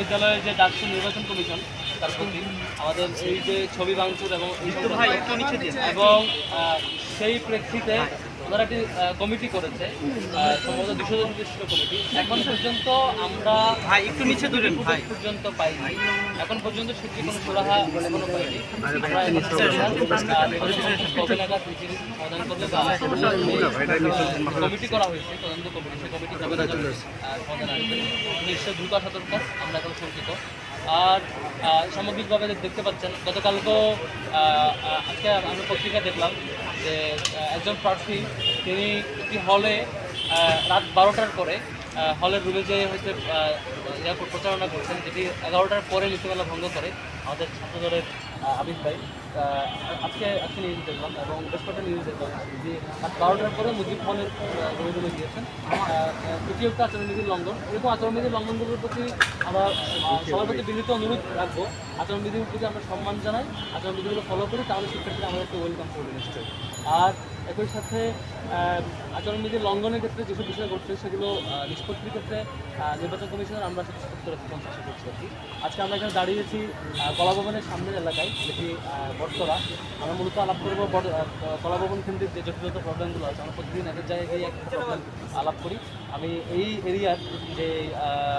বিশ্ববিদ্যালয়ের যে ডাকসু নির্বাচন কমিশন তার প্রতি আমাদের এই যে ছবি ভাঙচুর এবং এবং সেই প্রেক্ষিতে ওনারা একটি কমিটি করেছে, সম্ভবত 200 জন বিশিষ্ট কমিটি। এখন পর্যন্ত আমরা পর্যন্ত পাইনি, এখন পর্যন্ত সেটি কোনো সুরাহা এখনো পাইনি। আমরা সমাধান করলে কমিটি করা হয়েছে, তদন্ত কমিটি, সেই কমিটি সমাধান আসবে। নিশ্চয় দ্রুত আসা দরকার, আমরা এখন শঙ্কিত। আর সামগ্রিকভাবে দেখতে পাচ্ছেন, গতকালকেও আজকে আমি পত্রিকা দেখলাম যে একজন প্রার্থী তিনি একটি হলে রাত 12টার পরে হলের রুমে যেয়ে হয়তো প্রচারণা করছেন, যেটি 11টার পরে নীতিমালা ভঙ্গ করে আমাদের ছাত্রদলের আবিদ ভাই। আজকে নিউজ দেখলাম এবং বেশ কয়েকটা নিউজ দেখলাম যে রাত 12টার পরে মুজিব হলের রুমে গিয়েছেন। এটি একটা আচরণবিধির লঙ্ঘন। এরকম আচরণবিধির লঙ্ঘনগুলোর প্রতি আমরা সবার প্রতি বিনীত অনুরোধ রাখবো, আচরণবিধির প্রতি আমরা সম্মান জানাই, আচরণবিধিগুলো ফলো করি, তাহলে শিক্ষার্থীরা আমাদেরকে ওয়েলকাম করবে নিশ্চয়ই। আর একই সাথে আচরণবিধির লঙ্ঘনের ক্ষেত্রে যেসব বিষয় ঘটছে সেগুলো নিষ্পত্তির ক্ষেত্রে নির্বাচন কমিশনের আমরা সাথে সতর্ক রেসপন্স আশা করছি আর কি। আজকে আমরা এখানে দাঁড়িয়েছি কলাভবনের সামনের এলাকায়, যেটি বটতলা। আমরা মূলত আলাপ করবো কলাভবন কেন্দ্রিক যে জটিলতা প্রবলেমগুলো আছে। আমরা প্রতিদিন এক জায়গায় গিয়ে একটা প্রবলেম আলাপ করি। আমি এই এরিয়ার যে